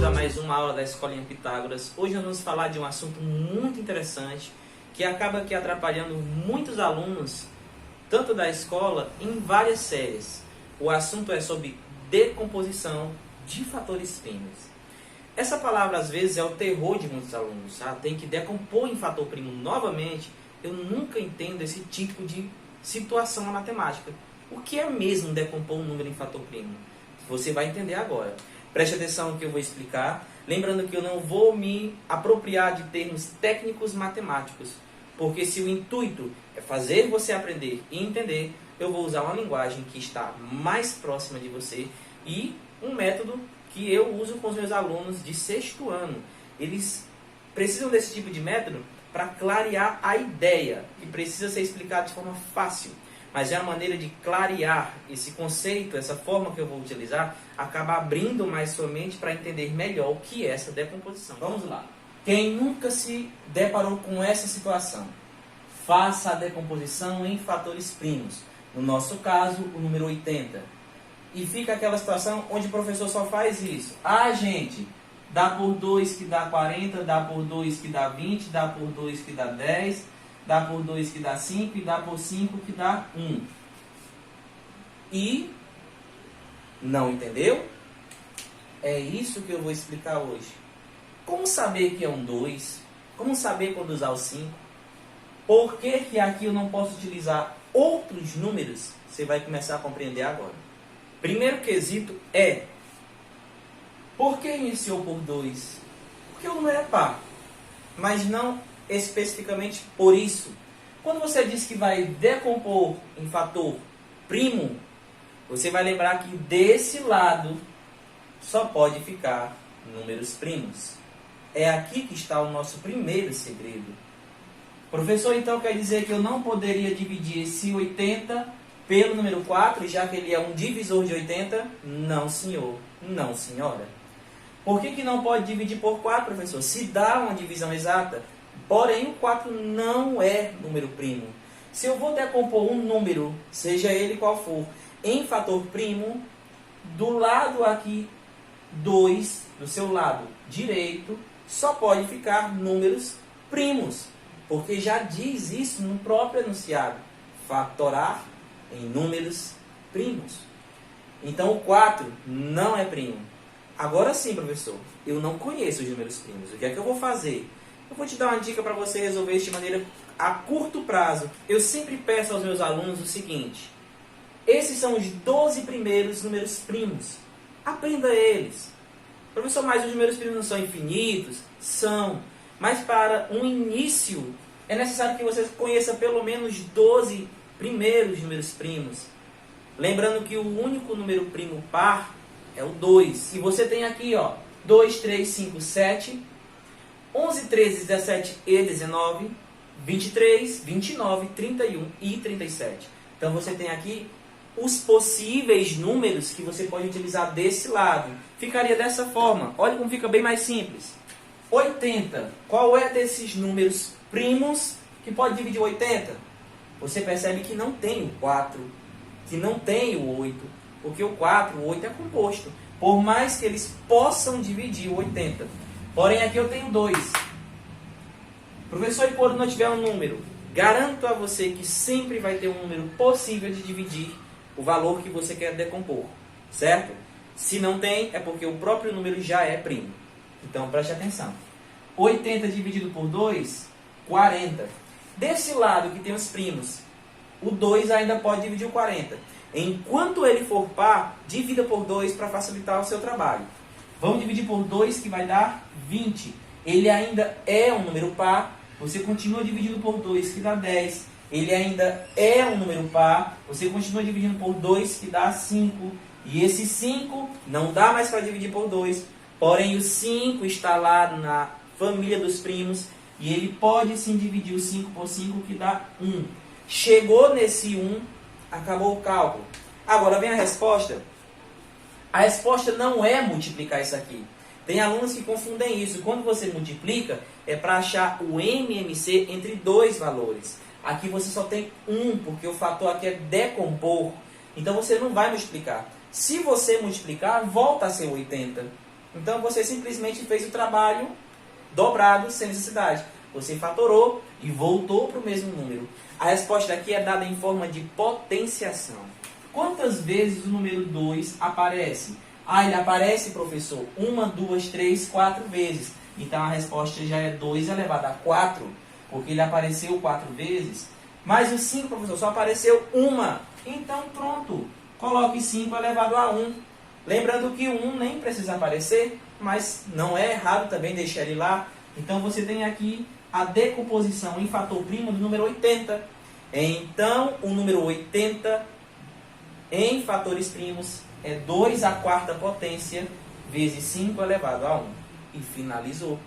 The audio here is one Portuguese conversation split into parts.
bem-vindo a mais uma aula da Escolinha Pitágoras. Hoje nós vamos falar de um assunto muito interessante que acaba aqui atrapalhando muitos alunos, tanto da escola, em várias séries. O assunto é sobre decomposição de fatores primos. Essa palavra às vezes é o terror de muitos alunos, tá? Tem que decompor em fator primo novamente. Eu nunca entendo esse tipo de situação na matemática. O que é mesmo decompor um número em fator primo? Você vai entender agora. Preste atenção no que eu vou explicar. Lembrando que eu não vou me apropriar de termos técnicos matemáticos, porque se o intuito é fazer você aprender e entender, eu vou usar uma linguagem que está mais próxima de você e um método que eu uso com os meus alunos de sexto ano. Eles precisam desse tipo de método para clarear a ideia, que precisa ser explicado de forma fácil. Mas é a maneira de clarear esse conceito, essa forma que eu vou utilizar, acaba abrindo mais sua mente para entender melhor o que é essa decomposição. Vamos lá. Quem nunca se deparou com essa situação? Faça a decomposição em fatores primos. No nosso caso, o número 80. E fica aquela situação onde o professor só faz isso. Ah, gente, dá por 2 que dá 40, dá por 2 que dá 20, dá por 2 que dá 10... dá por 2 que dá 5 e dá por 5 que dá 1. E não entendeu? É isso que eu vou explicar hoje. Como saber que é um 2? Como saber quando usar o 5? Por que aqui eu não posso utilizar outros números? Você vai começar a compreender agora. Primeiro quesito é: por que iniciou por 2? Porque o número é par, mas não especificamente por isso. Quando você diz que vai decompor em fator primo, você vai lembrar que desse lado só pode ficar números primos. É aqui que está o nosso primeiro segredo. Professor, então quer dizer que eu não poderia dividir esse 80 pelo número 4, já que ele é um divisor de 80? Não, senhor. Não, senhora. Por que não pode dividir por 4, professor? Se dá uma divisão exata. Porém, o 4 não é número primo. Se eu vou decompor um número, seja ele qual for, em fator primo, do lado aqui 2, do seu lado direito, só pode ficar números primos. Porque já diz isso no próprio enunciado. Fatorar em números primos. Então, o 4 não é primo. Agora sim, professor, eu não conheço os números primos. O que é que eu vou fazer? Eu vou te dar uma dica para você resolver isso de maneira a curto prazo. Eu sempre peço aos meus alunos o seguinte: esses são os 12 primeiros números primos. Aprenda eles. Professor, mas os números primos não são infinitos? São. Mas para um início, é necessário que você conheça pelo menos 12 primeiros números primos. Lembrando que o único número primo par é o 2. E você tem aqui, ó, 2, 3, 5, 7... 11, 13, 17 e 19, 23, 29, 31 e 37. Então você tem aqui os possíveis números que você pode utilizar desse lado. Ficaria dessa forma. Olha como fica bem mais simples. 80. Qual é desses números primos que pode dividir 80? Você percebe que não tem o 4, que não tem o 8, porque o 4, o 8 é composto. Por mais que eles possam dividir o 80. Porém, aqui eu tenho 2. Professor, e quando não tiver um número? Garanto a você que sempre vai ter um número possível de dividir o valor que você quer decompor. Certo? Se não tem, é porque o próprio número já é primo. Então, preste atenção. 80 dividido por 2, 40. Desse lado que tem os primos, o 2 ainda pode dividir o 40. Enquanto ele for par, divida por 2 para facilitar o seu trabalho. Vamos dividir por 2, que vai dar 20. Ele ainda é um número par. Você continua dividindo por 2, que dá 10. Ele ainda é um número par. Você continua dividindo por 2, que dá 5. E esse 5 não dá mais para dividir por 2. Porém, o 5 está lá na família dos primos. E ele pode sim dividir o 5 por 5, que dá 1. Chegou nesse 1, acabou o cálculo. Agora vem a resposta. A resposta não é multiplicar isso aqui. Tem alunos que confundem isso. Quando você multiplica, é para achar o MMC entre dois valores. Aqui você só tem 1, porque o fator aqui é decompor. Então você não vai multiplicar. Se você multiplicar, volta a ser 80. Então você simplesmente fez o trabalho dobrado sem necessidade. Você fatorou e voltou para o mesmo número. A resposta aqui é dada em forma de potenciação. Quantas vezes o número 2 aparece? Ele aparece, professor, 1, 2, 3, 4 vezes. Então a resposta já é 2 elevado a 4, porque ele apareceu 4 vezes. Mas o 5, professor, só apareceu 1. Então pronto, coloque 5 elevado a 1. Lembrando que o 1 nem precisa aparecer, mas não é errado também deixar ele lá. Então você tem aqui a decomposição em fator primo do número 80. Então o número 80 em fatores primos é 2 à quarta potência vezes 5 elevado a 1. E finalizou.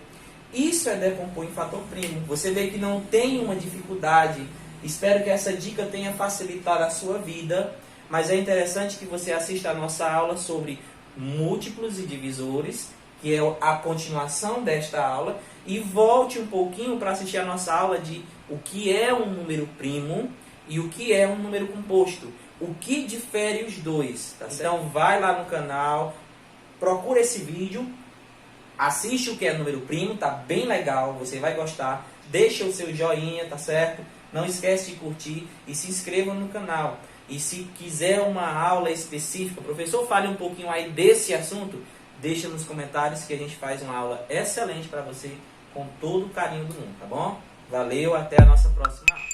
Isso é decompor em fator primo. Você vê que não tem uma dificuldade. Espero que essa dica tenha facilitado a sua vida. Mas é interessante que você assista a nossa aula sobre múltiplos e divisores, que é a continuação desta aula, e volte um pouquinho para assistir a nossa aula de o que é um número primo e o que é um número composto. O que difere os dois, tá certo? Então vai lá no canal, procura esse vídeo, assiste o que é número primo, tá bem legal, você vai gostar. Deixa o seu joinha, tá certo? Não esquece de curtir e se inscreva no canal. E se quiser uma aula específica, professor, fale um pouquinho aí desse assunto, deixa nos comentários que a gente faz uma aula excelente para você, com todo o carinho do mundo, tá bom? Valeu, até a nossa próxima aula.